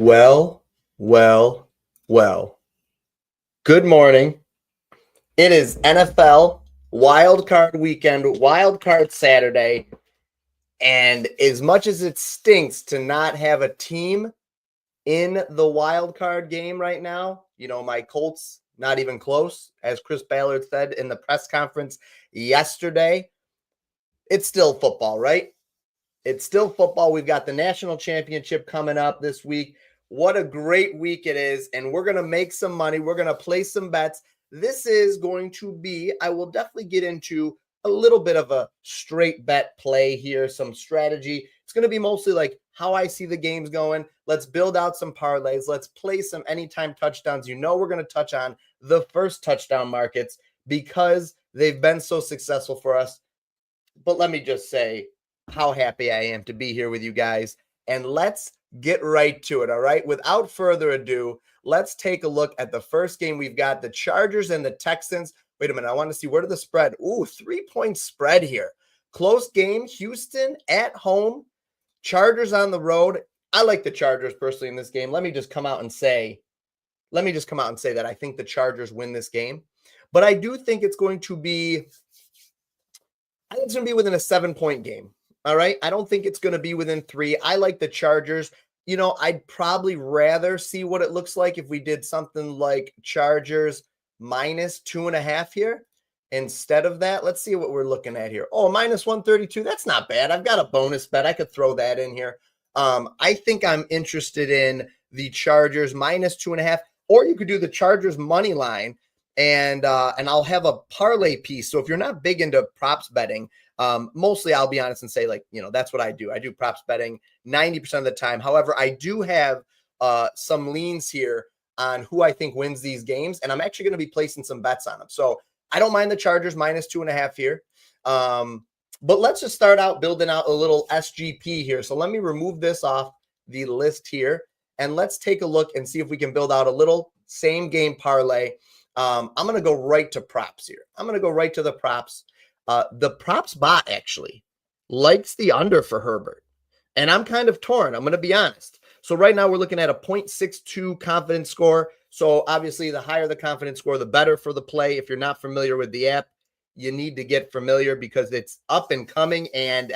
Well, well, well. Good morning. It is NFL Wildcard Weekend, Wildcard Saturday. And as much as it stinks to not have a team in the wildcard game right now, my Colts, not even close, as Chris Ballard said in the press conference yesterday, it's still football, right? It's still football. We've got the national championship coming up this week. What a great week it is. And we're going to make some money. We're going to place some bets. This is going to be, I will definitely get into a little bit of a straight bet play here, some strategy. It's going to be mostly like how I see the games going. Let's build out some parlays. Let's play some anytime touchdowns. We're going to touch on the first touchdown markets because they've been so successful for us. But let me just say, how happy I am to be here with you guys. And let's get right to it, all right? Without further ado, let's take a look at the first game. We've got the Chargers and the Texans. Wait a minute, I want to see, where did the spread? Ooh, 3-point spread here. Close game, Houston at home, Chargers on the road. I like the Chargers personally in this game. Let me just come out and say that I think the Chargers win this game. But I do think it's going to be, within a 7-point game. All right. I don't think it's going to be within 3. I like the Chargers. I'd probably rather see what it looks like if we did something like Chargers minus 2.5 here instead of that. Let's see what we're looking at here. Oh, minus 132. That's not bad. I've got a bonus bet. I could throw that in here. I think I'm interested in the Chargers minus 2.5, or you could do the Chargers money line. And I'll have a parlay piece. So if you're not big into props betting, mostly I'll be honest and say, that's what I do. I do props betting 90% of the time. However, I do have some leans here on who I think wins these games, and I'm actually going to be placing some bets on them. So I don't mind the Chargers minus 2.5 here. But let's just start out building out a little SGP here. So let me remove this off the list here, and let's take a look and see if we can build out a little same game parlay. I'm going to go right to props here. I'm going to go right to the props. The PropsBot actually likes the under for Herbert, and I'm kind of torn. I'm going to be honest. So right now we're looking at a 0.62 confidence score. So obviously the higher the confidence score, the better for the play. If you're not familiar with the app, you need to get familiar because it's up and coming. And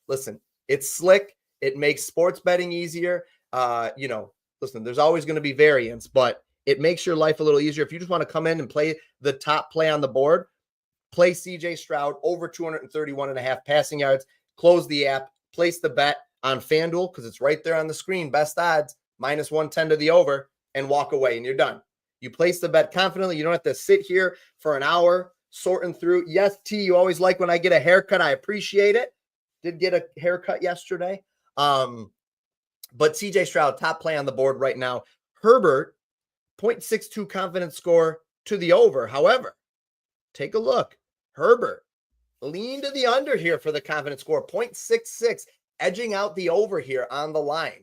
listen, it's slick. It makes sports betting easier. Listen, there's always going to be variance, but it makes your life a little easier. If you just want to come in and play the top play on the board, play CJ Stroud over 231.5 passing yards, close the app, place the bet on FanDuel because it's right there on the screen, best odds, minus 110 to the over, and walk away, and you're done. You place the bet confidently. You don't have to sit here for an hour sorting through. Yes, T, you always like when I get a haircut. I appreciate it. Did get a haircut yesterday. But CJ Stroud, top play on the board right now. Herbert, 0.62 confidence score to the over. However, take a look. Herbert, lean to the under here for the confidence score. 0.66, edging out the over here on the line.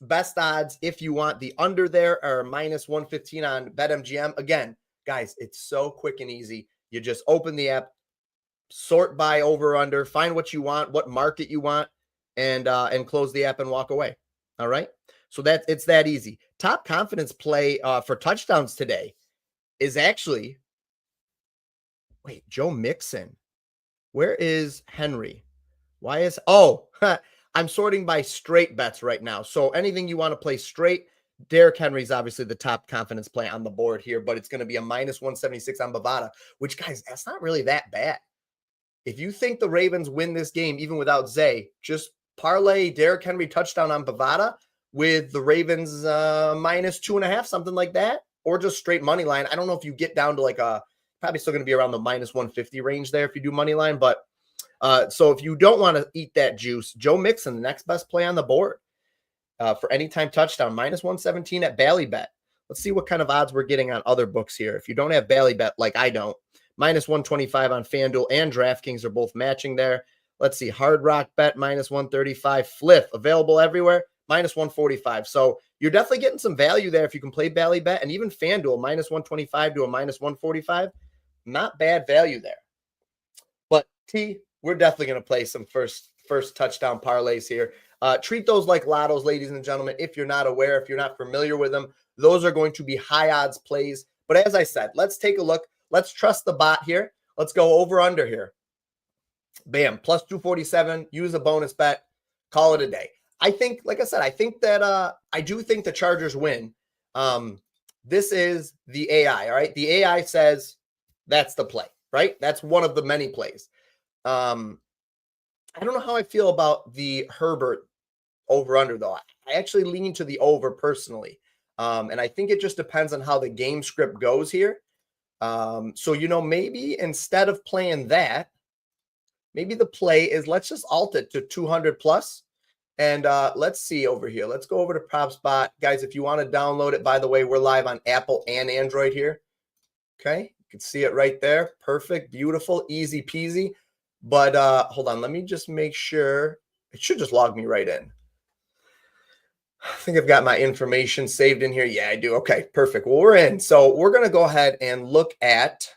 Best odds, if you want the under there, are minus 115 on BetMGM. Again, guys, it's so quick and easy. You just open the app, sort by over under, find what you want, what market you want, and close the app and walk away. All right. So it's that easy. Top confidence play for touchdowns today is actually, Joe Mixon. Where is Henry? I'm sorting by straight bets right now. So anything you want to play straight, Derrick Henry's obviously the top confidence play on the board here, but it's going to be a minus 176 on Bovada, which, guys, that's not really that bad. If you think the Ravens win this game, even without Zay, just parlay Derrick Henry touchdown on Bovada with the Ravens minus 2.5, something like that, or just straight money line. I don't know if you get down to probably still going to be around the minus 150 range there if you do money line. But so if you don't want to eat that juice, Joe Mixon, the next best play on the board for anytime touchdown, minus 117 at Ballybet. Let's see what kind of odds we're getting on other books here. If you don't have Ballybet like I don't, minus 125 on FanDuel and DraftKings are both matching there. Let's see, Hard Rock Bet minus 135, Fliff available everywhere, minus 145. So you're definitely getting some value there if you can play Ballybet, and even FanDuel minus 125 to a minus 145. Not bad value there. But T, we're definitely going to play some first touchdown parlays here. Treat those like lottos, ladies and gentlemen. If you're not aware, if you're not familiar with them, those are going to be high odds plays. But as I said, let's take a look. Let's trust the bot here. Let's go over under here. Bam, plus 247. Use a bonus bet. Call it a day. I think, like I said, I think that I do think the Chargers win. This is the AI, all right? The AI says that's the play, right? That's one of the many plays. I don't know how I feel about the Herbert over under though. I actually lean to the over personally. And I think it just depends on how the game script goes here. So, maybe instead of playing that, maybe the play is let's just alt it to 200 plus. And let's see over here. Let's go over to PropsBot. Guys, if you want to download it, by the way, we're live on Apple and Android here. Okay, you can see it right there. Perfect, beautiful, easy peasy. But hold on, let me just make sure. It should just log me right in. I think I've got my information saved in here. Yeah, I do. Okay, perfect. Well, we're in. So we're going to go ahead and look at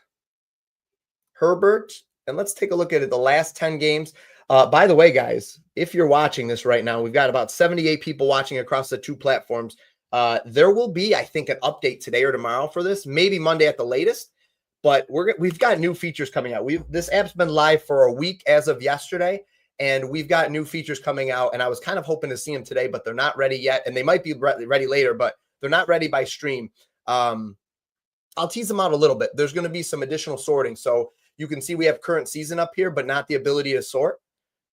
Herbert. And let's take a look at it, the last 10 games. By the way, guys, if you're watching this right now, we've got about 78 people watching across the two platforms. There will be, I think, an update today or tomorrow for this, maybe Monday at the latest. But we've got new features coming out. This app's been live for a week as of yesterday, and we've got new features coming out. And I was kind of hoping to see them today, but they're not ready yet. And they might be ready later, but they're not ready by stream. I'll tease them out a little bit. There's going to be some additional sorting. So you can see we have current season up here, but not the ability to sort.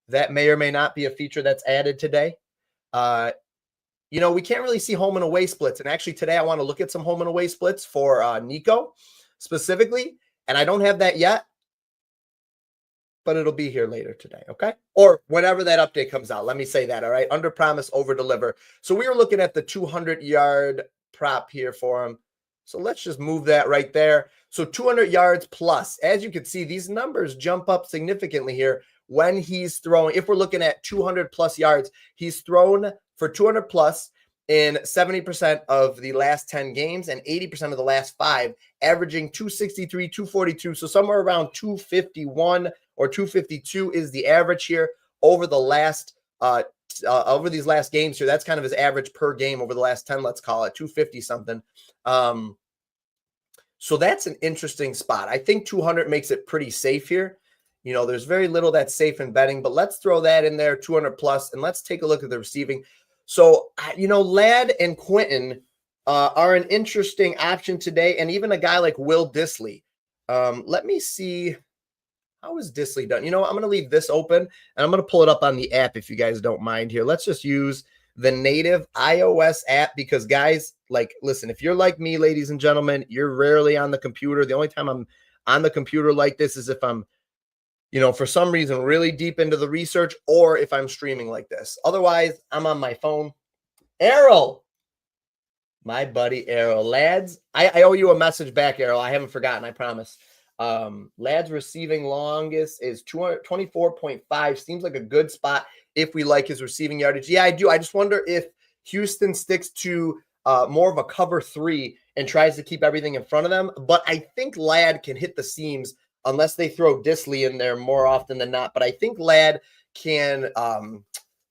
That may or may not be a feature that's added today. We can't really see home and away splits. And actually today I want to look at some home and away splits for Nico specifically. And I don't have that yet, but it'll be here later today. Okay. Or whenever that update comes out. Let me say that. All right. Under promise, over deliver. So we were looking at the 200-yard prop here for him. So let's just move that right there. So 200 yards plus. As you can see, these numbers jump up significantly here when he's throwing. If we're looking at 200 plus yards, he's thrown for 200 plus in 70% of the last 10 games and 80% of the last 5, averaging 263, 242. So somewhere around 251 or 252 is the average here over the last over these last games here. That's kind of his average per game over the last 10, let's call it 250 something. So that's an interesting spot. I think 200 makes it pretty safe here. There's very little that's safe in betting, but let's throw that in there, 200 plus, and let's take a look at the receiving. So, Ladd and Quentin are an interesting option today, and even a guy like Will Dissly. Let me see. How is Dissly done? I'm going to leave this open, and I'm going to pull it up on the app if you guys don't mind here. Let's just use the native iOS app because, guys, listen, if you're like me, ladies and gentlemen, you're rarely on the computer. The only time I'm on the computer like this is if I'm for some reason, really deep into the research, or if I'm streaming like this. Otherwise, I'm on my phone. Errol, my buddy Errol. Lads, I owe you a message back, Errol. I haven't forgotten, I promise. Lads receiving longest is 224.5. Seems like a good spot if we like his receiving yardage. Yeah, I do. I just wonder if Houston sticks to more of a cover 3 and tries to keep everything in front of them. But I think Ladd can hit the seams unless they throw Dissly in there more often than not. But I think Ladd can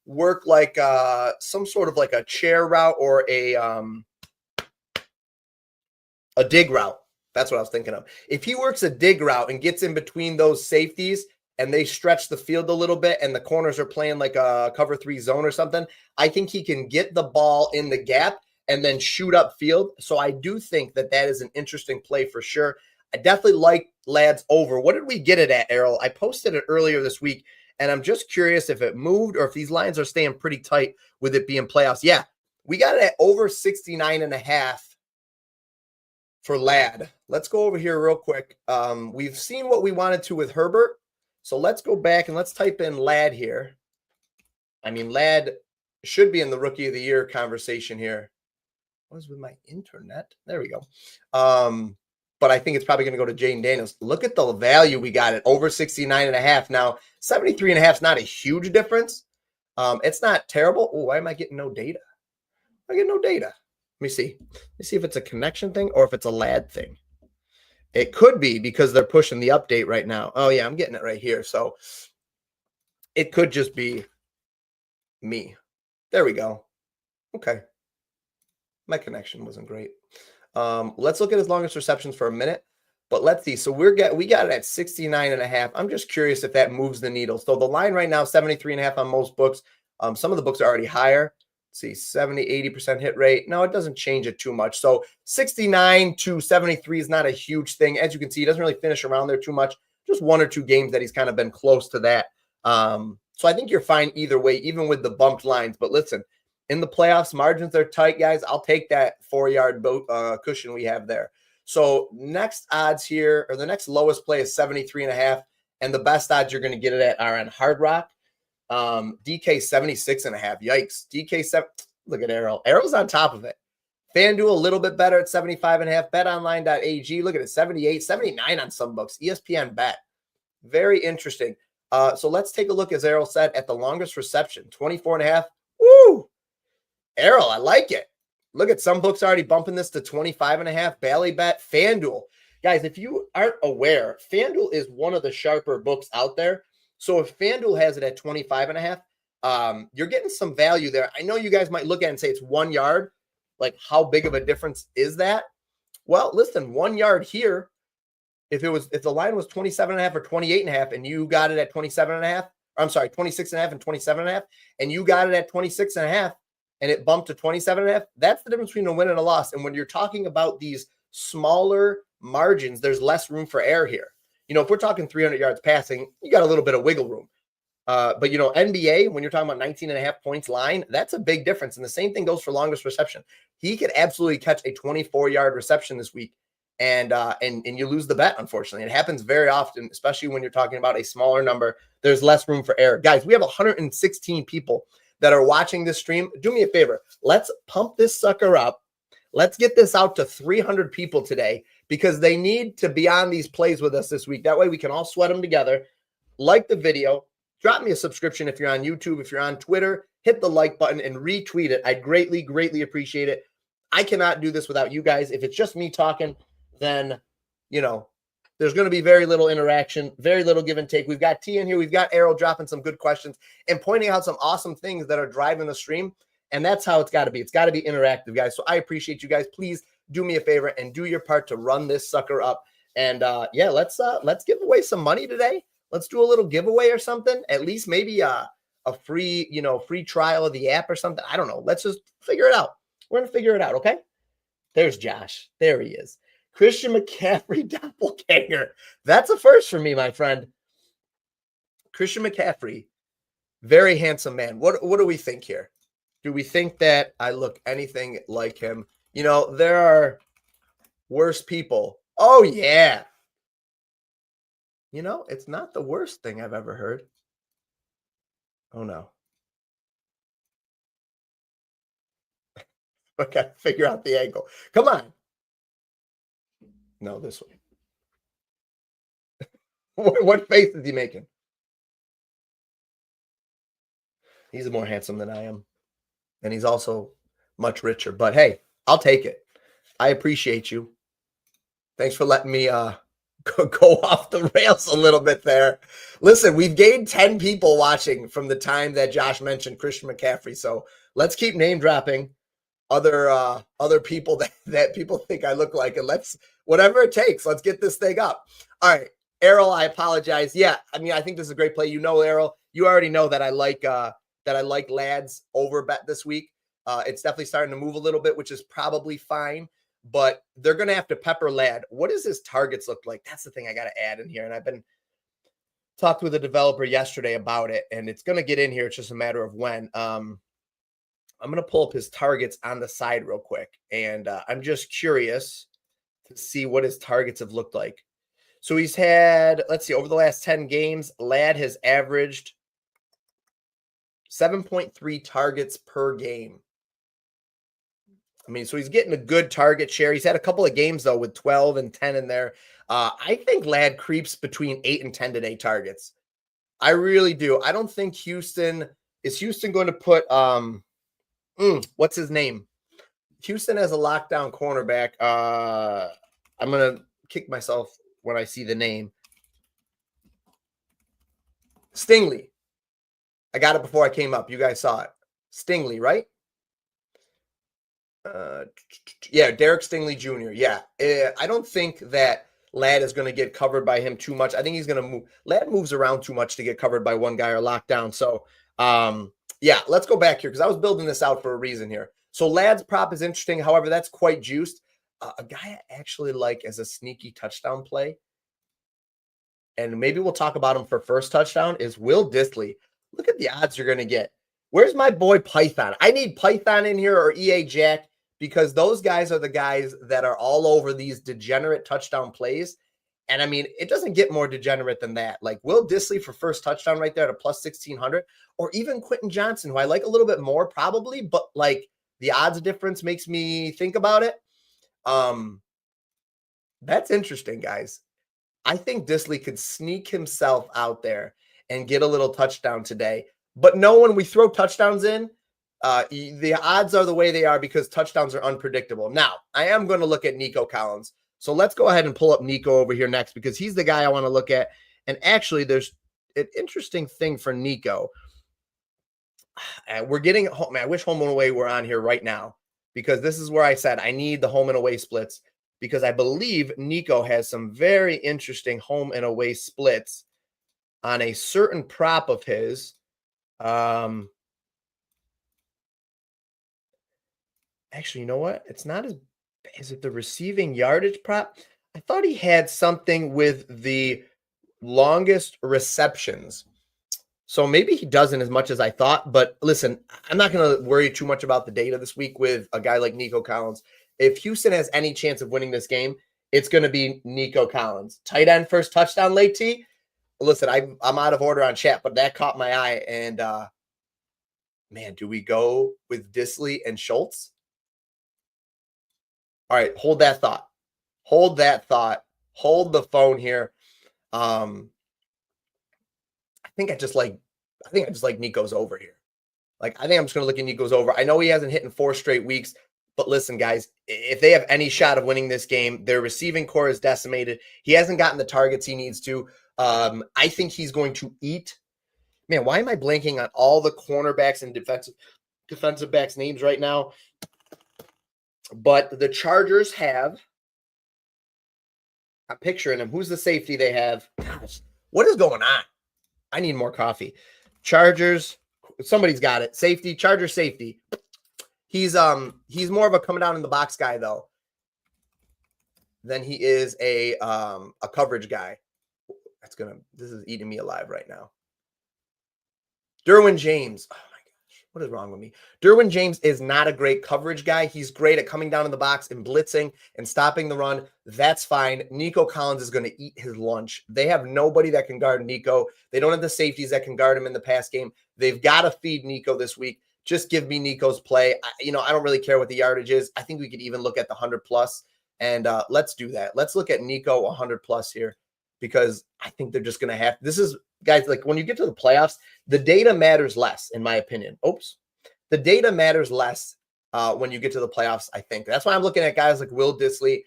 work like some sort of like a chair route or a dig route. That's what I was thinking of. If he works a dig route and gets in between those safeties and they stretch the field a little bit and the corners are playing like a cover 3 zone or something, I think he can get the ball in the gap and then shoot up field. So I do think that is an interesting play for sure. I definitely like Ladd's over. What did we get it at, Errol? I posted it earlier this week, and I'm just curious if it moved or if these lines are staying pretty tight with it being playoffs. Yeah, we got it at over 69.5 for Ladd. Let's go over here real quick. We've seen what we wanted to with Herbert, so let's go back and let's type in Ladd here. I mean, Ladd should be in the Rookie of the Year conversation here. What is with my internet? There we go. But I think it's probably going to go to Jaden Daniels. Look at the value we got at over 69.5. Now, 73.5 is not a huge difference. It's not terrible. Oh, why am I getting no data? I get no data. Let me see. Let me see if it's a connection thing or if it's a Ladd thing. It could be because they're pushing the update right now. Oh, yeah, I'm getting it right here. So it could just be me. There we go. Okay. My connection wasn't great. Let's look at his longest receptions for a minute. But let's see. So we got it at 69.5. I'm just curious if that moves the needle. So the line right now, 73.5 on most books. Some of the books are already higher. Let's see, 70, 80% hit rate. No, it doesn't change it too much. So 69 to 73 is not a huge thing. As you can see, he doesn't really finish around there too much. Just one or two games that he's kind of been close to that. So I think you're fine either way, even with the bumped lines. But listen, in the playoffs, margins are tight, guys. I'll take that 4-yard cushion we have there. So next odds here, or the next lowest play is 73.5. And the best odds you're going to get it at are on Hard Rock. DK 76.5. Yikes. DK 7. Look at Arrow. Arrow's on top of it. FanDuel a little bit better at 75.5. BetOnline.ag. Look at it. 78, 79 on some books. ESPN Bet. Very interesting. So let's take a look, as Arrow said, at the longest reception. 24.5. Woo! Arrow, I like it. Look at some books already bumping this to 25.5. Bally Bet, FanDuel. Guys, if you aren't aware, FanDuel is one of the sharper books out there. So if FanDuel has it at 25.5, you're getting some value there. I know you guys might look at it and say it's 1 yard. Like, how big of a difference is that? Well, listen, 1 yard here, if the line was 27.5 or 28.5 and you got it at 27.5, I'm sorry, 26.5 and 27.5, and you got it at 26.5 and it bumped to 27.5, that's the difference between a win and a loss. And when you're talking about these smaller margins, there's less room for error here. You know, if we're talking 300 yards passing, you got a little bit of wiggle room. But, you know, NBA, when you're talking about 19.5 points line, that's a big difference. And the same thing goes for longest reception. He could absolutely catch a 24-yard reception this week, and you lose the bet, unfortunately. It happens very often, especially when you're talking about a smaller number. There's less room for error. Guys, we have 116 people that are watching this stream. Do me a favor. Let's pump this sucker up. Let's get this out to 300 people today, because they need to be on these plays with us this week. That way we can all sweat them together. Like the video. Drop me a subscription if you're on YouTube. If you're on Twitter, hit the like button and retweet it. I'd greatly, greatly appreciate it. I cannot do this without you guys. If it's just me talking, then, you know, there's going to be very little interaction, very little give and take. We've got T in here. We've got Arrow dropping some good questions and pointing out some awesome things that are driving the stream. And that's how it's got to be. It's got to be interactive, guys. So I appreciate you guys. Please do me a favor and do your part to run this sucker up. And yeah, let's give away some money today. Let's do a little giveaway or something. At least maybe a free, you know, free trial of the app or something. I don't know. Let's just figure it out. We're going to figure it out, okay? There's Josh. There he is. Christian McCaffrey doppelganger. That's a first for me, my friend. Christian McCaffrey, very handsome man. What do we think here? Do we think that I look anything like him? You know, there are worse people. Oh, yeah. You know, it's not the worst thing I've ever heard. Oh, no. Okay, figure out the angle. Come on. No, this way. What face is he making? He's more handsome than I am. And he's also much richer. But hey, I'll take it. I appreciate you. Thanks for letting me go off the rails a little bit there. Listen, we've gained 10 people watching from the time that Josh mentioned Christian McCaffrey. So let's keep name dropping other people that people think I look like, and let's, whatever it takes, let's get this thing up. All right, Errol, I apologize. Yeah, I mean, I think this is a great play. You know, Errol, you already know that I like Ladd's over bet this week. It's definitely starting to move a little bit, which is probably fine. But they're going to have to pepper Ladd. What does his targets look like? That's the thing I got to add in here. And I've been talked with a developer yesterday about it, and it's going to get in here. It's just a matter of when. I'm going to pull up his targets on the side real quick. And I'm just curious to see what his targets have looked like. So he's had, let's see, over the last 10 games, Ladd has averaged 7.3 targets per game. I mean, so he's getting a good target share. He's had a couple of games, though, with 12 and 10 in there. I think Ladd creeps between 8 and 10 today targets. I really do. I don't think Houston – is Houston going to put what's his name? Houston has a lockdown cornerback. I'm going to kick myself when I see the name. Stingley. I got it before I came up. You guys saw it. Stingley, right? Uh, yeah, Derek Stingley Jr. Yeah, I don't think that Ladd is going to get covered by him too much. I think he's going to move. Ladd moves around too much to get covered by one guy or locked down. So, yeah, let's go back here because I was building this out for a reason here. So Ladd's prop is interesting. However, that's quite juiced. A guy I actually like as a sneaky touchdown play, and maybe we'll talk about him for first touchdown, is Will Dissly. Look at the odds you're going to get. Where's my boy Python? I need Python in here or EA Jack because those guys are the guys that are all over these degenerate touchdown plays. And I mean, it doesn't get more degenerate than that. Like Will Dissly for first touchdown right there at a plus 1600, or even Quentin Johnson, who I like a little bit more probably, but like the odds difference makes me think about it. That's interesting, guys. I think Dissly could sneak himself out there and get a little touchdown today. But no, when we throw touchdowns in, the odds are the way they are because touchdowns are unpredictable. Now, I am going to look at Nico Collins. So let's go ahead and pull up Nico over here next because he's the guy I want to look at. And actually, there's an interesting thing for Nico. We're getting home. I wish home and away were on here right now because this is where I said I need the home and away splits because I believe Nico has some very interesting home and away splits on a certain prop of his. Actually, you know what? It's not as, is it the receiving yardage prop? I thought he had something with the longest receptions. So maybe he doesn't as much as I thought. But listen, I'm not going to worry too much about the data this week with a guy like Nico Collins. If Houston has any chance of winning this game, it's going to be Nico Collins. Tight end first touchdown late T. Listen, I'm out of order on chat, but that caught my eye. And man, do we go with Dissly and Schultz? All right, hold that thought. Hold that thought. Hold the phone here. I think I just like Nico's over here. Like, I think I'm just going to look at Nico's over. I know he hasn't hit in 4 straight weeks, but listen, guys, if they have any shot of winning this game, their receiving core is decimated. He hasn't gotten the targets he needs to. I think he's going to eat. Man, why am I blanking on all the cornerbacks and defensive backs names right now? But the Chargers have, I'm picturing him. Who's the safety they have? Gosh, what is going on? I need more coffee. Chargers, somebody's got it. Safety, Chargers safety. He's more of a coming down in the box guy though than he is a coverage guy. This is eating me alive right now. Derwin James. Oh my gosh, what is wrong with me? Derwin James is not a great coverage guy. He's great at coming down in the box and blitzing and stopping the run. That's fine. Nico Collins is going to eat his lunch. They have nobody that can guard Nico. They don't have the safeties that can guard him in the pass game. They've got to feed Nico this week. Just give me Nico's play. I don't really care what the yardage is. I think we could even look at the 100 plus, and let's do that. Let's look at Nico 100 plus here because I think they're just going to have. This is, guys, like when you get to the playoffs, the data matters less, in my opinion. The data matters less when you get to the playoffs, I think. That's why I'm looking at guys like Will Dissly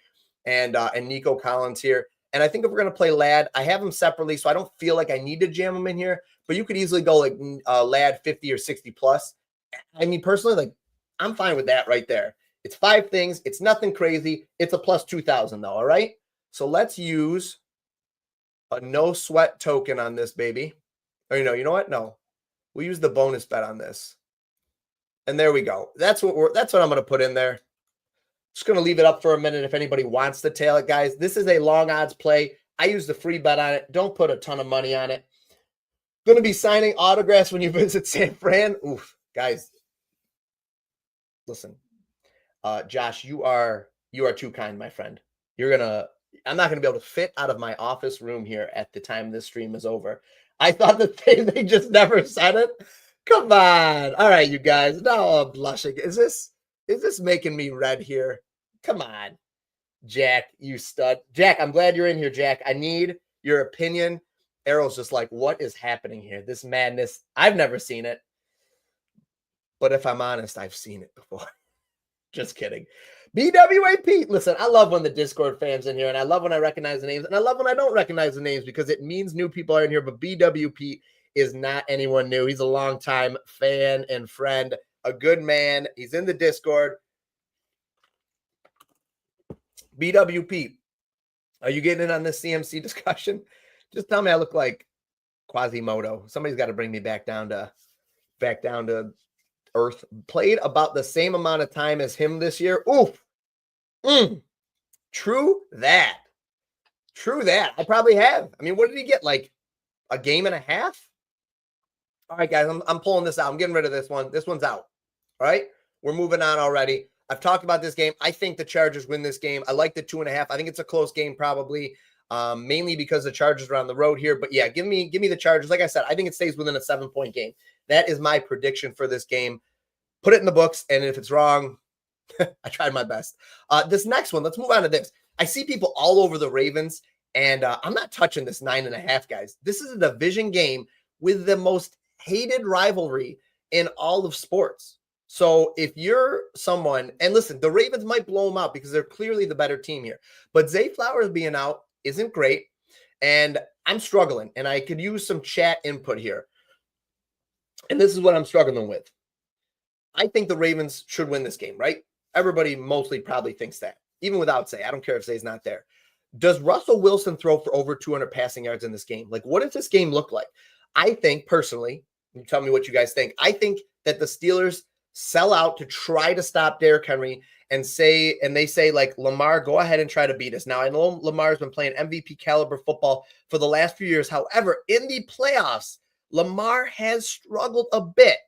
and Nico Collins here. And I think if we're going to play Ladd, I have them separately, so I don't feel like I need to jam them in here. But you could easily go like Ladd 50 or 60 plus. I mean, personally, like I'm fine with that right there. It's 5 things. It's nothing crazy. It's a plus 2,000 though. All right. So let's use a no sweat token on this baby. Or you know what? No, we'll use the bonus bet on this. And there we go. That's what I'm going to put in there. Just going to leave it up for a minute if anybody wants to tail it, guys. This is a long odds play. I use the free bet on it. Don't put a ton of money on it. Going to be signing autographs when you visit San Fran. Oof, guys. Listen, Josh, you are too kind, my friend. I'm not going to be able to fit out of my office room here at the time this stream is over. I thought that they just never said it. Come on. All right, you guys. Now I'm blushing. Is this making me red here? Come on. Jack, you stud. Jack, I'm glad you're in here, Jack. I need your opinion. Errol's just like, what is happening here? This madness. I've never seen it. But if I'm honest, I've seen it before. Just kidding. BWAP. Listen, I love when the Discord fans in here, and I love when I recognize the names, and I love when I don't recognize the names because it means new people are in here. But BWP is not anyone new. He's a longtime fan and friend. a good man. He's in the Discord. BWP, are you getting in on this CMC discussion? Just tell me I look like Quasimodo. Somebody's got to bring me back down to earth. Played about the same amount of time as him this year. Oof. True that. I probably have. I mean, what did he get? Like a game and a half? All right, guys, I'm pulling this out. I'm getting rid of this one. This one's out. All right, we're moving on already. I've talked about this game. I think the Chargers win this game. I like the 2.5. I think it's a close game probably, mainly because the Chargers are on the road here. But yeah, give me the Chargers. Like I said, I think it stays within a 7-point game. That is my prediction for this game. Put it in the books, and if it's wrong, I tried my best. This next one, let's move on to this. I see people all over the Ravens, and I'm not touching this 9.5, guys. This is a division game with the most hated rivalry in all of sports. So if you're someone, and listen, the Ravens might blow them out because they're clearly the better team here, but Zay Flowers being out isn't great, and I'm struggling, and I could use some chat input here. And this is what I'm struggling with. I think the Ravens should win this game, right? Everybody mostly probably thinks that, even without Zay. I don't care if Zay's not there. Does Russell Wilson throw for over 200 passing yards in this game? Like, what does this game look like? I think, personally, you tell me what you guys think. I think that the Steelers sell out to try to stop Derrick Henry and they say, like, Lamar, go ahead and try to beat us. Now, I know Lamar's been playing MVP caliber football for the last few years. However, in the playoffs, Lamar has struggled a bit.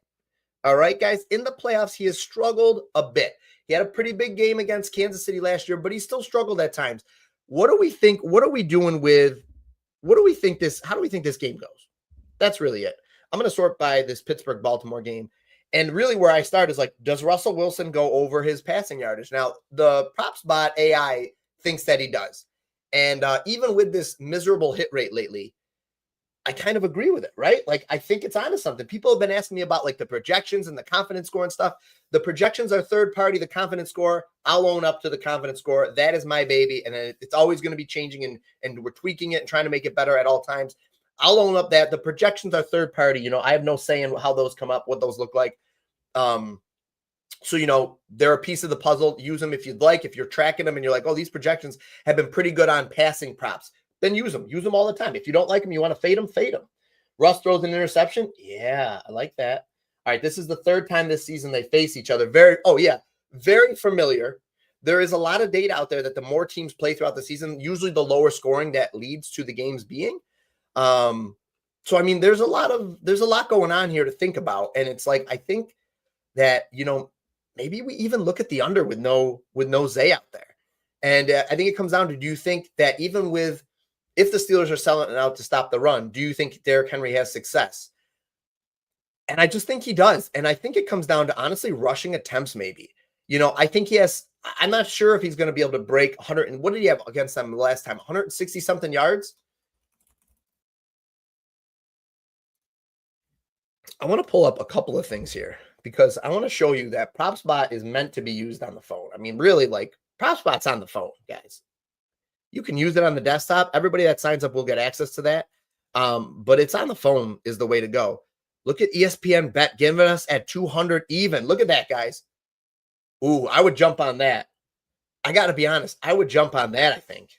All right, guys, in the playoffs, he has struggled a bit. He had a pretty big game against Kansas City last year, but he still struggled at times. What do we think? What are we doing with, how do we think this game goes? That's really it. I'm going to sort by this Pittsburgh-Baltimore game. And really where I start is like, does Russell Wilson go over his passing yardage? Now, the PropsBot.AI thinks that he does. And even with this miserable hit rate lately, I kind of agree with it, right? Like, I think it's onto something. People have been asking me about like the projections and the confidence score and stuff. The projections are third party. The confidence score, I'll own up to the confidence score. That is my baby. And it's always going to be changing, and we're tweaking it and trying to make it better at all times. I'll own up that the projections are third party. You know, I have no say in how those come up, what those look like. So, you know, they're a piece of the puzzle. Use them if you'd like. If you're tracking them and you're like, oh, these projections have been pretty good on passing props, then use them. Use them all the time. If you don't like them, you want to fade them, fade them. Russ throws an interception. Yeah, I like that. All right, this is the third time this season they face each other. Very familiar. There is a lot of data out there that the more teams play throughout the season, usually the lower scoring that leads to the games being. So I mean, there's a lot going on here to think about, and it's like, I think that, you know, maybe we even look at the under with no Zay out there, and I think it comes down to, do you think that even if the Steelers are selling it out to stop the run, do you think Derrick Henry has success? And I just think he does, and I think it comes down to honestly rushing attempts. Maybe, you know, I think he has. I'm not sure if he's going to be able to break 100. And what did he have against them last time? 160 something yards. I want to pull up a couple of things here because I want to show you that PropsBot is meant to be used on the phone. I mean, really, like, PropsBot's on the phone, guys. You can use it on the desktop. Everybody that signs up will get access to that. But it's on the phone is the way to go. Look at ESPN Bet giving us at 200 even. Look at that, guys. Ooh, I would jump on that. I got to be honest. I would jump on that, I think.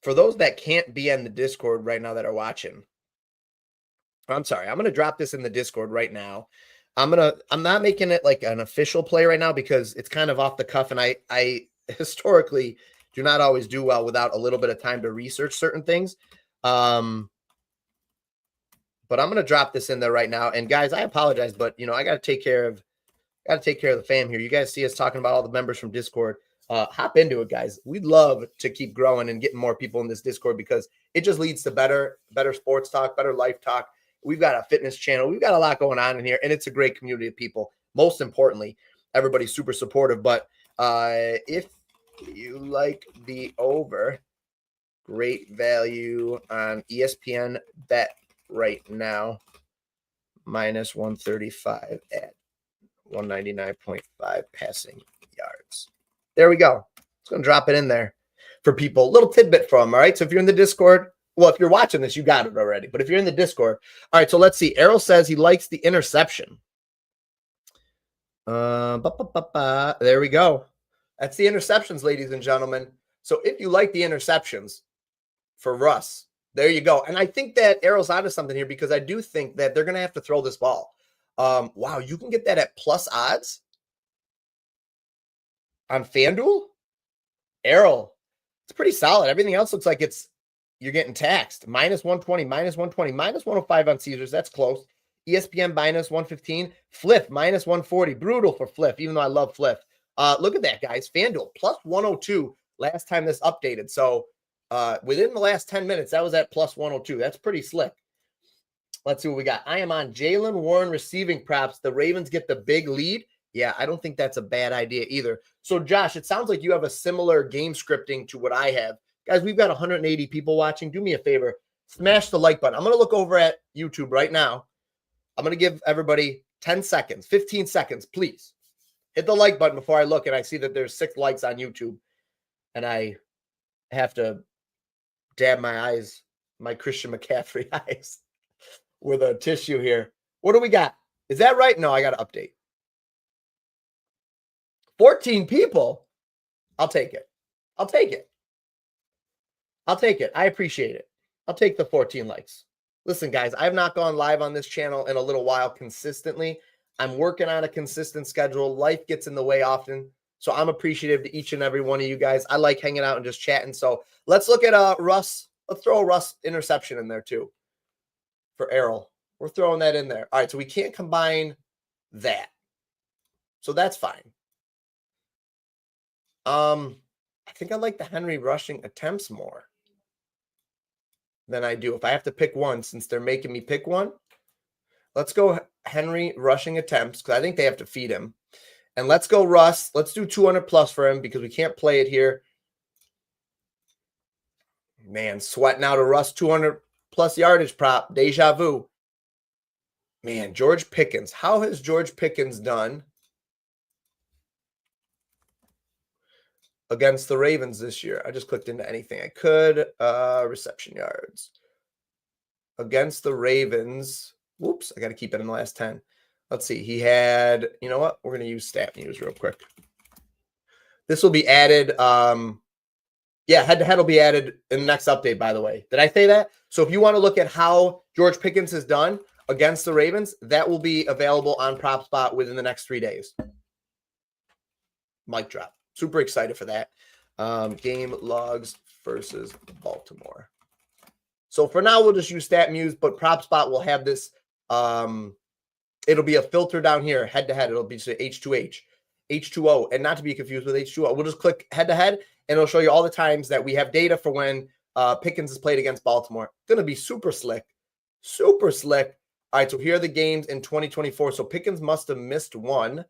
For those that can't be in the Discord right now that are watching, I'm sorry. I'm going to drop this in the Discord right now. I'm not making it like an official play right now because it's kind of off the cuff, and I historically do not always do well without a little bit of time to research certain things. But I'm going to drop this in there right now. And guys, I apologize, but you know, I got to take care of the fam here. You guys see us talking about all the members from Discord. Hop into it, guys. We'd love to keep growing and getting more people in this Discord because it just leads to better sports talk, better life talk. We've got a fitness channel. We've got a lot going on in here, and it's a great community of people. Most importantly, everybody's super supportive. But if you like the over, great value on ESPN Bet right now, minus 135 at 199.5 passing yards. There we go. It's going to drop it in there for people. A little tidbit from them, all right? So if you're in the Discord, Well, if you're watching this, you got it already. But if you're in the Discord, all right. So let's see. Errol says he likes the interception. There we go. That's the interceptions, ladies and gentlemen. So if you like the interceptions for Russ, there you go. And I think that Errol's onto something here because I do think that they're going to have to throw this ball. Wow, you can get that at plus odds on FanDuel? Errol, it's pretty solid. Everything else looks like you're getting taxed. Minus 120, minus 120, minus 105 on Caesars. That's close. ESPN minus 115. Fliff minus 140. Brutal for Fliff, even though I love Fliff. Look at that, guys. FanDuel plus 102 last time this updated. So within the last 10 minutes, that was at plus 102. That's pretty slick. Let's see what we got. I am on Jaylen Warren receiving props. The Ravens get the big lead. Yeah, I don't think that's a bad idea either. So, Josh, it sounds like you have a similar game scripting to what I have. Guys, we've got 180 people watching. Do me a favor. Smash the like button. I'm going to look over at YouTube right now. I'm going to give everybody 10 seconds, 15 seconds, please. Hit the like button before I look and I see that there's 6 likes on YouTube. And I have to dab my eyes, my Christian McCaffrey eyes with a tissue here. What do we got? Is that right? No, I got to update. 14 people. I'll take it. I'll take it. I'll take it. I appreciate it. I'll take the 14 likes. Listen, guys, I've not gone live on this channel in a little while consistently. I'm working on a consistent schedule. Life gets in the way often. So I'm appreciative to each and every one of you guys. I like hanging out and just chatting. So let's look at Russ. Let's throw a Russ interception in there too for Errol. We're throwing that in there. All right, so we can't combine that. So that's fine. I think I like the Henry rushing attempts more than I do. If I have to pick one, since they're making me pick one, let's go Henry rushing attempts because I think they have to feed him. And let's go Russ. Let's do 200 plus for him because we can't play it here. Man, sweating out a Russ 200 plus yardage prop. Deja vu. Man, George Pickens. How has George Pickens done against the Ravens this year? I just clicked into anything I could. Reception yards. Against the Ravens. Whoops, I got to keep it in the last 10. Let's see. He had, you know what? We're going to use stat news real quick. This will be added. Yeah, head-to-head will be added in the next update, by the way. Did I say that? So if you want to look at how George Pickens has done against the Ravens, that will be available on PropsBot within the next 3 days. Mic drop. Super excited for that. Game logs versus Baltimore. So for now, we'll just use StatMuse, but PropsBot will have this. It'll be a filter down here, head-to-head. It'll be H2H, H2O, and not to be confused with H2O. We'll just click head-to-head, and it'll show you all the times that we have data for when Pickens has played against Baltimore. Going to be super slick. Super slick. All right, so here are the games in 2024. So Pickens must have missed one.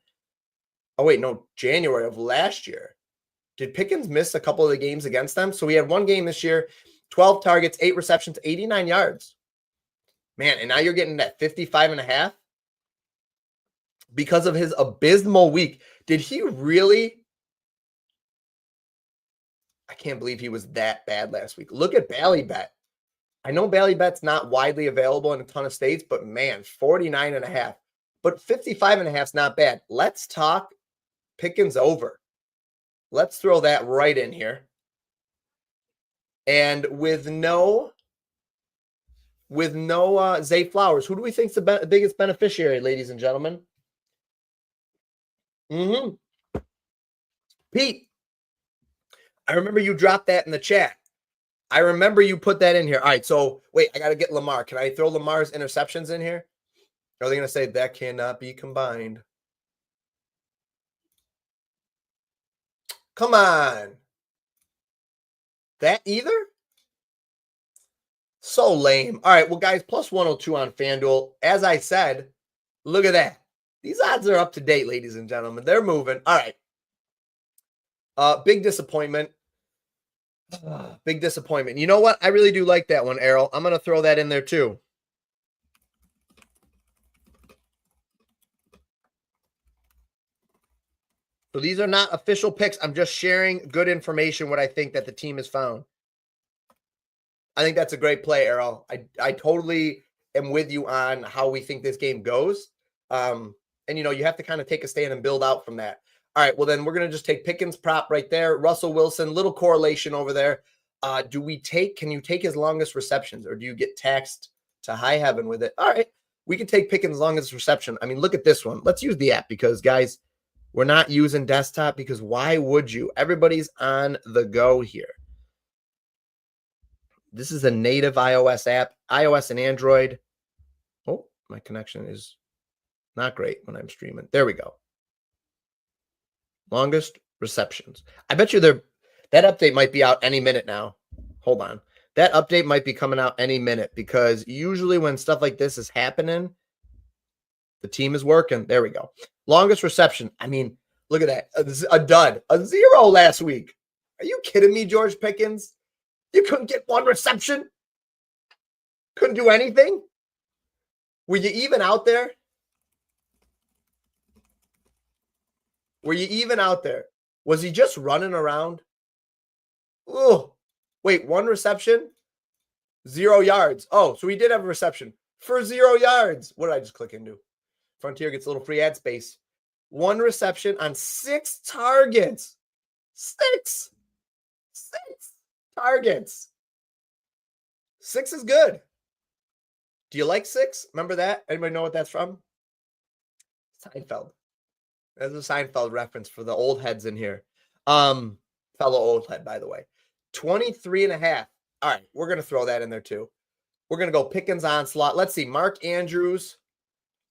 Oh, wait, no, January of last year. Did Pickens miss a couple of the games against them? So we had one game this year, 12 targets, 8 receptions, 89 yards. Man, and now you're getting that 55.5 because of his abysmal week. Did he really? I can't believe he was that bad last week. Look at Ballybet. I know Ballybet's not widely available in a ton of states, but man, 49.5. But 55.5 is not bad. Let's talk Pickens over. Let's throw that right in here. And with no Zay Flowers, who do we think is the biggest beneficiary, ladies and gentlemen? Pete, I remember you dropped that in the chat. I remember you put that in here. All right, so wait, I got to get Lamar. Can I throw Lamar's interceptions in here? Or are they going to say that cannot be combined? Come on. That either? So lame. All right, well, guys, plus 102 on FanDuel. As I said, look at that. These odds are up to date, ladies and gentlemen. They're moving. All right. Big disappointment. Big disappointment. You know what? I really do like that one, Errol. I'm going to throw that in there too. So these are not official picks. I'm just sharing good information, what I think that the team has found. I think that's a great play, Errol. I totally am with you on how we think this game goes. And you have to kind of take a stand and build out from that. All right, well then we're gonna just take Pickens prop right there. Russell Wilson, little correlation over there. Can you take his longest receptions, or do you get taxed to high heaven with it? All right, we can take Pickens' longest reception. I mean, look at this one. Let's use the app because guys, we're not using desktop because why would you? Everybody's on the go here. This is a native iOS app, iOS and Android. Oh, my connection is not great when I'm streaming. There we go. Longest receptions. I bet you that update might be out any minute now. Hold on. That update might be coming out any minute because usually when stuff like this is happening, the team is working. There we go. Longest reception. I mean, look at that. A dud. A 0 last week. Are you kidding me, George Pickens? You couldn't get one reception? Couldn't do anything? Were you even out there? Were you even out there? Was he just running around? Oh, wait, one reception, 0 yards. Oh, so he did have a reception for 0 yards. What did I just click into? Frontier gets a little free ad space. One reception on 6 targets. 6 targets. 6 is good. Do you like 6? Remember that? Anybody know what that's from? Seinfeld. That's a Seinfeld reference for the old heads in here. Fellow old head, by the way. 23.5. All right, we're going to throw that in there too. We're going to go Pickens onslaught. Let's see. Mark Andrews.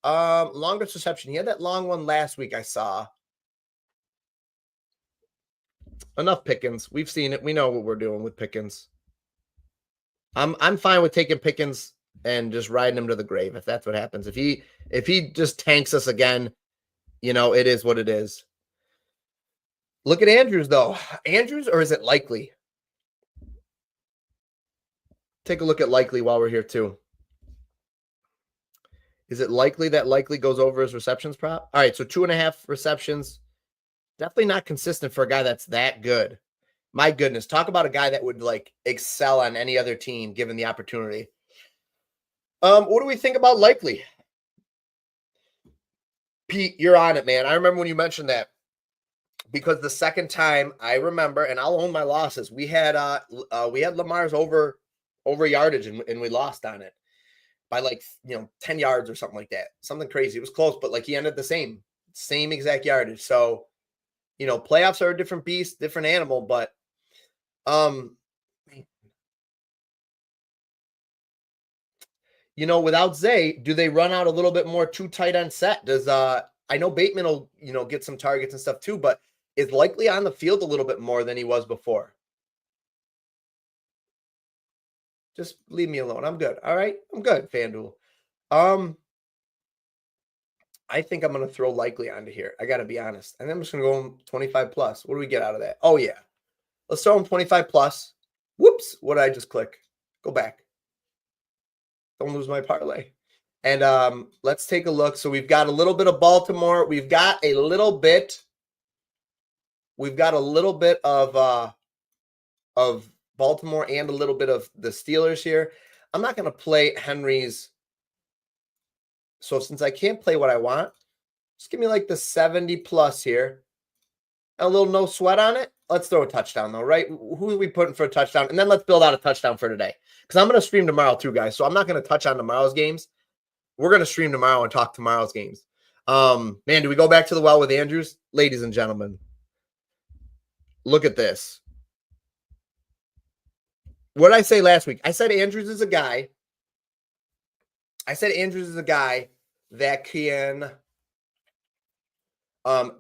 Longest reception. He had that long one last week I saw. Enough Pickens. We've seen it. We know what we're doing with Pickens. I'm fine with taking Pickens and just riding him to the grave if that's what happens. If he just tanks us again, it is what it is. Look at Andrews, though. Andrews, or is it Likely? Take a look at Likely while we're here, too. Is it likely that Likely goes over his receptions prop? All right, so 2.5 receptions. Definitely not consistent for a guy that's that good. My goodness, talk about a guy that would, excel on any other team given the opportunity. What do we think about Likely? Pete, you're on it, man. I remember when you mentioned that. Because the second time I remember, and I'll own my losses, we had Lamar's over yardage and we lost on it by 10 yards or something like that. Something crazy. It was close, but he ended the same exact yardage. So, playoffs are a different beast, different animal, but without Zay, do they run out a little bit more too tight on set? Does I know Bateman will, get some targets and stuff too, but is Likely on the field a little bit more than he was before. Just leave me alone. I'm good. All right. I'm good, FanDuel. I think I'm going to throw Likely onto here. I got to be honest. And then I'm just going to go 25 plus. What do we get out of that? Oh, yeah. Let's throw him 25 plus. Whoops. What did I just click? Go back. Don't lose my parlay. And let's take a look. So we've got a little bit of Baltimore. We've got a little bit of Baltimore and a little bit of the Steelers here. I'm not going to play Henry's. So since I can't play what I want, just give me the 70 plus here. A little no sweat on it. Let's throw a touchdown though, right? Who are we putting for a touchdown? And then let's build out a touchdown for today. Because I'm going to stream tomorrow too, guys. So I'm not going to touch on tomorrow's games. We're going to stream tomorrow and talk tomorrow's games. Man, do we go back to the well with Andrews? Ladies and gentlemen, look at this. What did I say last week? I said Andrews is a guy that can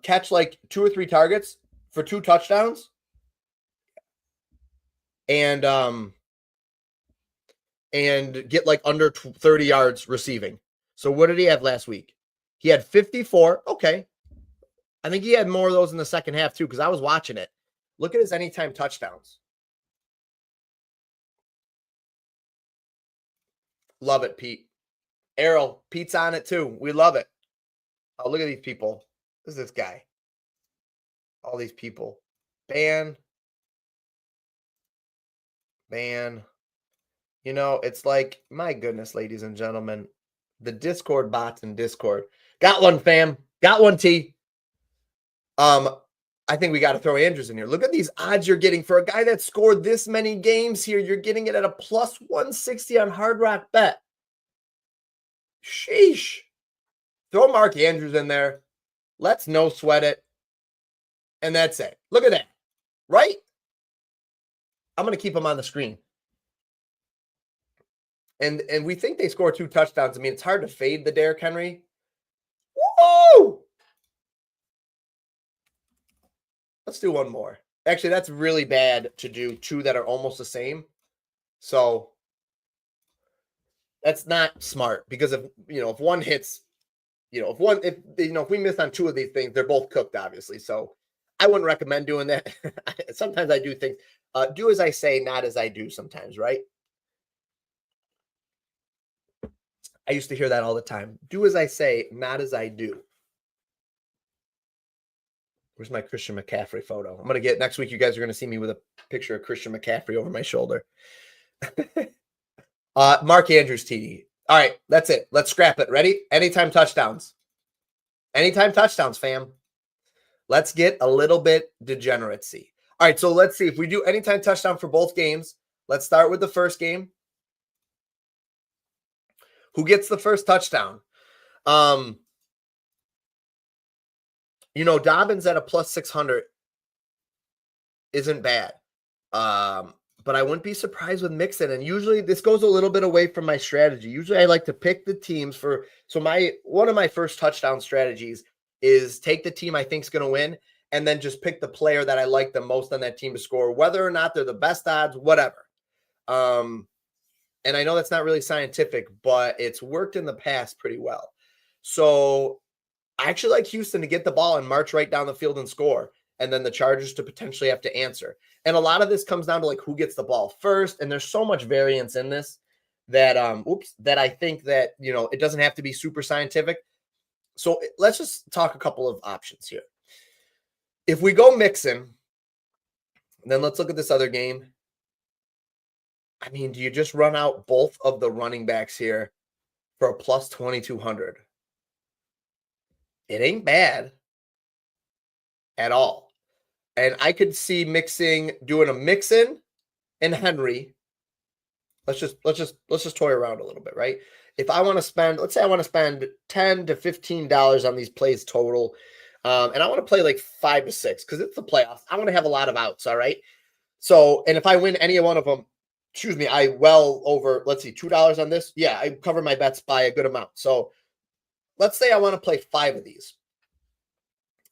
catch 2 or 3 targets for 2 touchdowns and get under 30 yards receiving. So what did he have last week? He had 54. Okay. I think he had more of those in the second half too because I was watching it. Look at his anytime touchdowns. Love it, Pete. Errol, Pete's on it too. We love it. Oh, look at these people. This is this guy. All these people. Ban. You know, it's like, my goodness, ladies and gentlemen, the Discord bots in Discord. Got one, fam. Got one, T. I think we got to throw Andrews in here. Look at these odds you're getting for a guy that scored this many games here. You're getting it at a plus 160 on Hard Rock Bet. Sheesh. Throw Mark Andrews in there. Let's no sweat it. And that's it. Look at that. Right? I'm going to keep him on the screen. And we think they score 2 touchdowns. I mean, it's hard to fade the Derrick Henry. Woo! Let's do one more. Actually, that's really bad to do 2 that are almost the same. So that's not smart because if one hits, if we miss on 2 of these things, they're both cooked, obviously. So I wouldn't recommend doing that. Sometimes I do things, do as I say, not as I do sometimes, right? I used to hear that all the time. Do as I say, not as I do. Where's my Christian McCaffrey photo? I'm going to get next week. You guys are going to see me with a picture of Christian McCaffrey over my shoulder. Mark Andrews TD. All right, that's it. Let's scrap it. Ready? Anytime touchdowns. Anytime touchdowns, fam. Let's get a little bit degeneracy. All right, so let's see. If we do anytime touchdown for both games, let's start with the first game. Who gets the first touchdown? Dobbins at a plus 600 isn't bad. But I wouldn't be surprised with Mixon. And usually this goes a little bit away from my strategy. Usually I like to pick the teams one of my first touchdown strategies is take the team I think is going to win and then just pick the player that I like the most on that team to score, whether or not they're the best odds, whatever. And I know that's not really scientific, but it's worked in the past pretty well. So I actually like Houston to get the ball and march right down the field and score, and then the Chargers to potentially have to answer. And a lot of this comes down to like who gets the ball first, and there's so much variance in this that that I think that it doesn't have to be super scientific. So let's just talk a couple of options here. If we go Mixon, then let's look at this other game. I mean, do you just run out both of the running backs here for a plus 2,200? It ain't bad at all. And I could see doing a Mixon and Henry. Let's just toy around a little bit, right? If I want to spend, let's say I want to spend $10 to $15 on these plays total, and I want to play like 5 to 6 because it's the playoffs. I want to have a lot of outs, all right? So, and if I win any one of them, I well over, let's see, $2 on this. Yeah, I cover my bets by a good amount. So let's say I want to play 5 of these.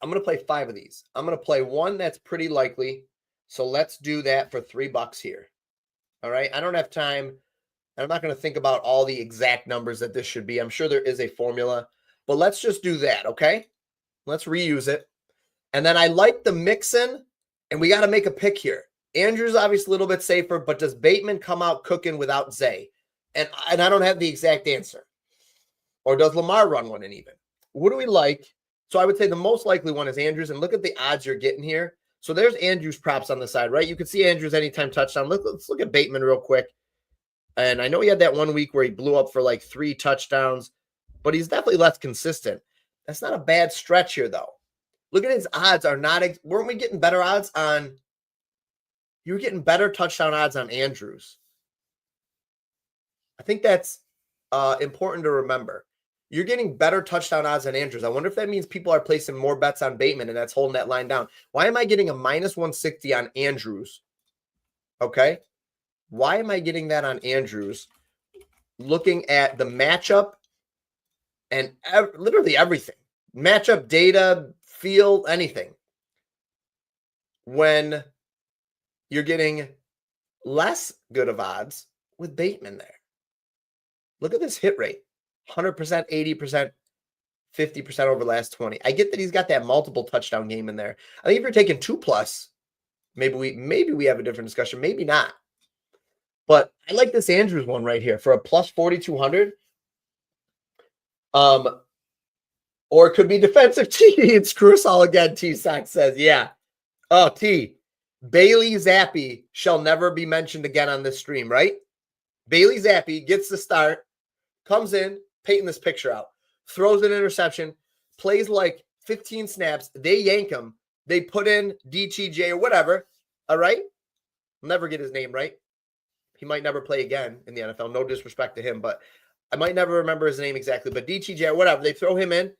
I'm going to play 5 of these. I'm going to play one that's pretty likely. So let's do that for $3 here. All right. I don't have time. I'm not going to think about all the exact numbers that this should be. I'm sure there is a formula, but let's just do that. Okay. Let's reuse it. And then I like the Mixon, and we got to make a pick here. Andrews obviously a little bit safer, but does Bateman come out cooking without Zay? And I don't have the exact answer. Or does Lamar run one in even? What do we like? So I would say the most likely one is Andrews, and look at the odds you're getting here. So there's Andrews props on the side, right? You can see Andrews anytime touchdown. Let's look at Bateman real quick. And I know he had that one week where he blew up for like 3 touchdowns, but he's definitely less consistent. That's not a bad stretch here, though. Look at his odds are not, weren't we getting better odds on, you were getting better touchdown odds on Andrews. I think that's important to remember. You're getting better touchdown odds on Andrews. I wonder if that means people are placing more bets on Bateman, and that's holding that line down. Why am I getting a minus 160 on Andrews? Okay. Why am I getting that on Andrews? Looking at the matchup and literally everything. Matchup, data, field, anything. When you're getting less good of odds with Bateman there. Look at this hit rate. 100%, 80%, 50% over the last 20. I get that he's got that multiple touchdown game in there. I think if you're taking 2+, maybe we have a different discussion. Maybe not. But I like this Andrews one right here for a plus 4,200. Or it could be defensive T. It's Cruisall again, T-Sock says. Yeah. Oh, T. Bailey Zappi shall never be mentioned again on this stream, right? Bailey Zappi gets the start, comes in, painting this picture out, throws an interception, plays like 15 snaps. They yank him. They put in DTJ or whatever. All right. I'll never get his name right. He might never play again in the NFL. No disrespect to him, but I might never remember his name exactly. But DTJ or whatever. They throw him in,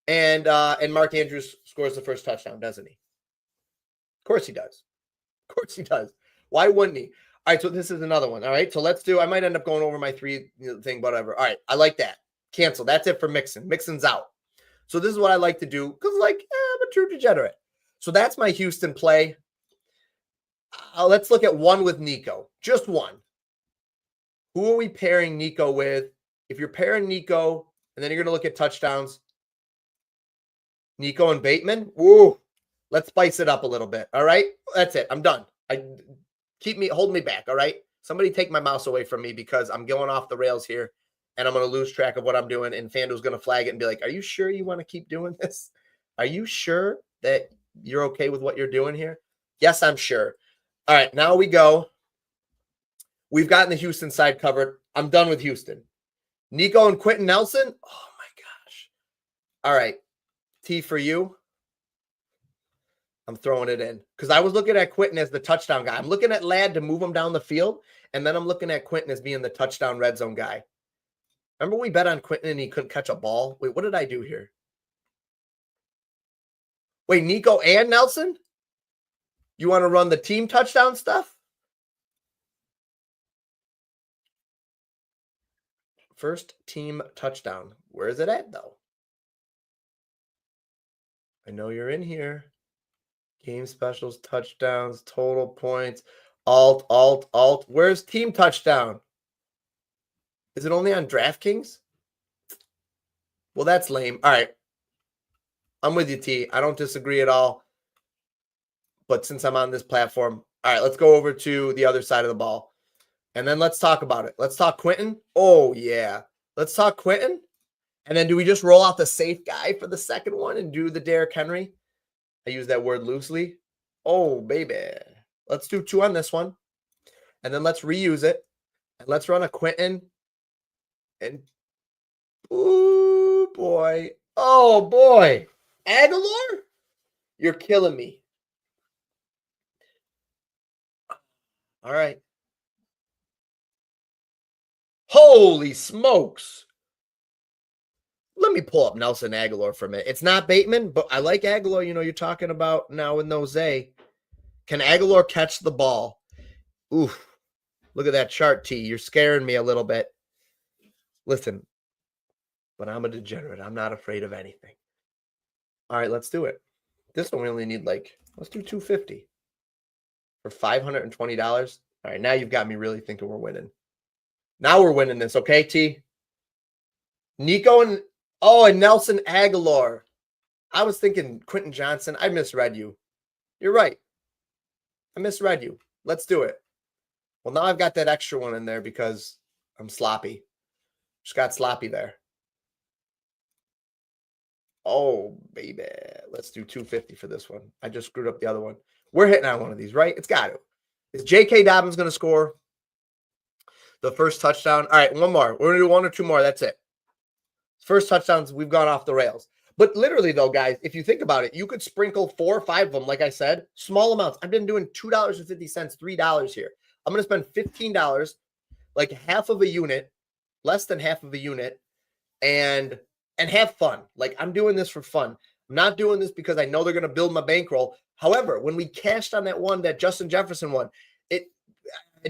and Mark Andrews scores the first touchdown, doesn't he? Of course he does. Of course he does. Why wouldn't he? All right, so this is another one. All right, so let's do. I might end up going over my 3 thing, whatever. All right, I like that. Cancel. That's it for Mixon. Mixon's out. So this is what I like to do because, like, I'm a true degenerate. So that's my Houston play. Let's look at one with Nico. Just one. Who are we pairing Nico with? If you're pairing Nico, and then you're going to look at touchdowns, Nico and Bateman. Woo. Let's spice it up a little bit. All right. That's it. I'm done. Hold me back. All right. Somebody take my mouse away from me because I'm going off the rails here and I'm going to lose track of what I'm doing. And FanDuel's going to flag it and be like, are you sure you want to keep doing this? Are you sure that you're okay with what you're doing here? Yes, I'm sure. All right. Now we go. We've gotten the Houston side covered. I'm done with Houston. Nico and Quentin Nelson. Oh my gosh. All right. T for you. I'm throwing it in because I was looking at Quentin as the touchdown guy. I'm looking at Ladd to move him down the field, and then I'm looking at Quentin as being the touchdown red zone guy. Remember we bet on Quentin and he couldn't catch a ball? Wait, what did I do here? Wait, Nico and Nelson? You want to run the team touchdown stuff? First team touchdown. Where is it at, though? I know you're in here. Game specials, touchdowns, total points, alt. Where's team touchdown? Is it only on DraftKings? Well, that's lame. All right. I'm with you, T. I don't disagree at all. But since I'm on this platform, all right, let's go over to the other side of the ball. And then let's talk about it. Let's talk Quentin. Oh, yeah. Let's talk Quentin. And then do we just roll out the safe guy for the second one and do the Derrick Henry? I use that word loosely. Oh, baby. Let's do 2 on this one. And then let's reuse it. And let's run a Quentin. And, oh, boy. Oh, boy. Aguilar? You're killing me. All right. Holy smokes. Let me pull up Nelson Aguilar for a minute. It's not Bateman, but I like Aguilar. You know, you're talking about now with Jose. Can Aguilar catch the ball? Oof. Look at that chart, T. You're scaring me a little bit. Listen, but I'm a degenerate. I'm not afraid of anything. All right, let's do it. This one we only need let's do $250 for $520. All right, now you've got me really thinking we're winning. Now we're winning this, okay, T? Nico and Nelson Aguilar. I was thinking Quentin Johnson. I misread you. You're right. I misread you. Let's do it. Well, now I've got that extra one in there because I'm sloppy. Just got sloppy there. Oh, baby. Let's do $250 for this one. I just screwed up the other one. We're hitting on one of these, right? It's got to. Is J.K. Dobbins going to score the first touchdown? All right, one more. We're going to do 1 or 2 more. That's it. First touchdowns, we've gone off the rails. But literally, though, guys, if you think about it, you could sprinkle 4 or 5 of them, like I said, small amounts. I've been doing $2.50, $3 here. I'm going to spend $15, like half of a unit, less than half of a unit, and have fun. Like, I'm doing this for fun. I'm not doing this because I know they're going to build my bankroll. However, when we cashed on that one, that Justin Jefferson one, it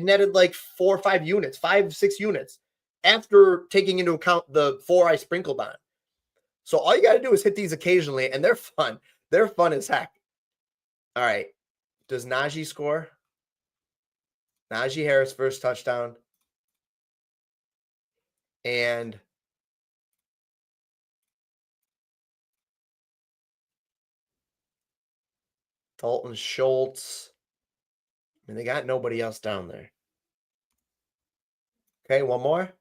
netted like 4 or 5 units, 5, 6 units after taking into account the 4 I sprinkled on. So all you got to do is hit these occasionally, and they're fun. They're fun as heck. All right. Does Najee score? Najee Harris first touchdown. And Dalton Schultz. I mean, they got nobody else down there. Okay, one more.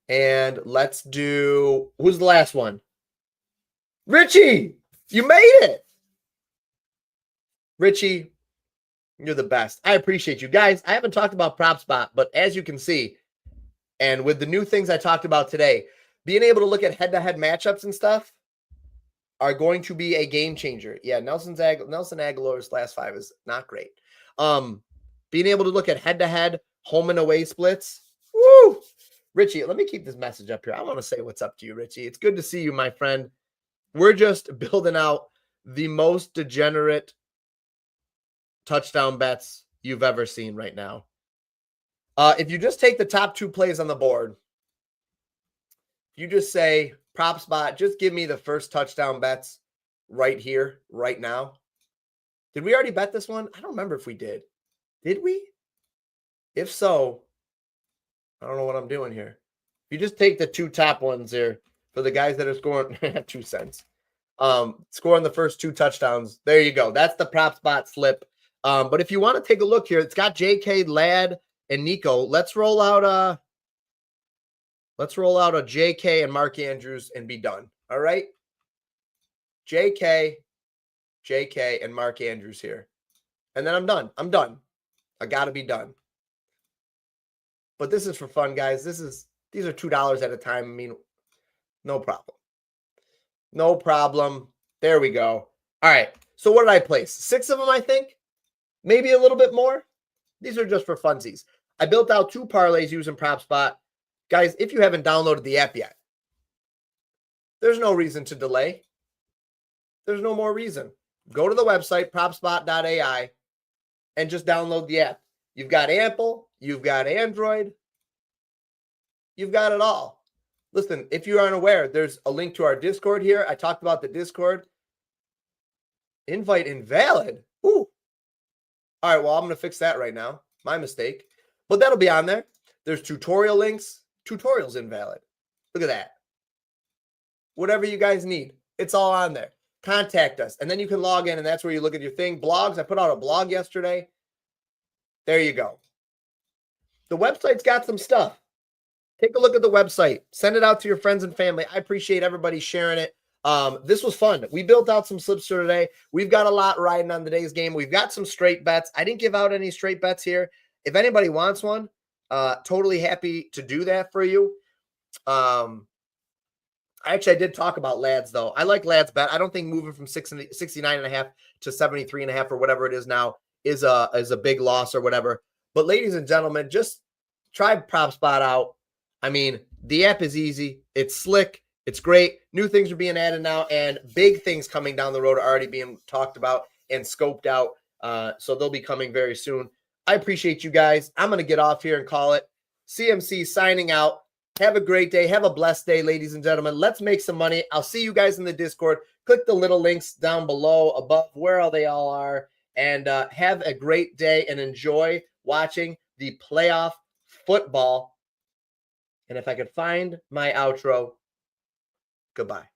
And let's do, who's the last one? Richie, you made it. Richie, You're the best. I appreciate you. Guys, I haven't talked about PropsBot, but as you can see, and with the new things I talked about today, being able to look at head-to-head matchups and stuff are going to be a game changer. Yeah, Nelson Aguilar's last 5 is not great. Being able to look at head-to-head home and away splits. Woo! Richie, let me keep this message up here. I want to say what's up to you, Richie. It's good to see you, my friend. We're just building out the most degenerate touchdown bets you've ever seen right now. If you just take the top 2 plays on the board, you just say, PropsBot, just give me the first touchdown bets right here, right now. Did we already bet this one? I don't remember if we did. Did we? If so, I don't know what I'm doing here. If you just take the 2 top ones here for the guys that are scoring 2 cents, scoring the first 2 touchdowns, there you go. That's the PropsBot slip. But if you want to take a look here, it's got JK, Ladd, and Nico. Let's roll out a JK and Mark Andrews and be done. All right. JK, and Mark Andrews here. And then I'm done. I gotta be done. But this is for fun, guys. These are $2 at a time. I mean, no problem. No problem. There we go. All right. So what did I place? 6 of them, I think. Maybe a little bit more. These are just for funsies. I built out 2 parlays using PropsBot. Guys, if you haven't downloaded the app yet, there's no reason to delay. There's no more reason. Go to the website, PropsBot.AI, and just download the app. You've got Apple, you've got Android, you've got it all. Listen, if you aren't aware, there's a link to our Discord here. I talked about the Discord. Invite invalid. Ooh. All right, well, I'm going to fix that right now. My mistake. But that'll be on there. There's tutorial links. Tutorials invalid. Look at that. Whatever you guys need, it's all on there. Contact us, and then you can log in, and that's where you look at your thing. Blogs. I put out a blog yesterday. There you go. The website's got some stuff. Take a look at the website. Send it out to your friends and family. I appreciate everybody sharing it. This was fun. We built out some slips for today. We've got a lot riding on today's game. We've got some straight bets. I didn't give out any straight bets here. If anybody wants one, totally happy to do that for you. I did talk about Ladd's, though. I like Ladd's bet. I don't think moving from 69.5 to 73.5 or whatever it is now is a big loss or whatever. But ladies and gentlemen, just try PropsBot out. I mean, the app is easy. It's slick. It's great. New things are being added now, and big things coming down the road are already being talked about and scoped out. So they'll be coming very soon. I appreciate you guys. I'm going to get off here and call it. CMC signing out. Have a great day. Have a blessed day, ladies and gentlemen. Let's make some money. I'll see you guys in the Discord. Click the little links down below, above, where all they all are. And have a great day and enjoy watching the playoff football. And if I could find my outro, goodbye.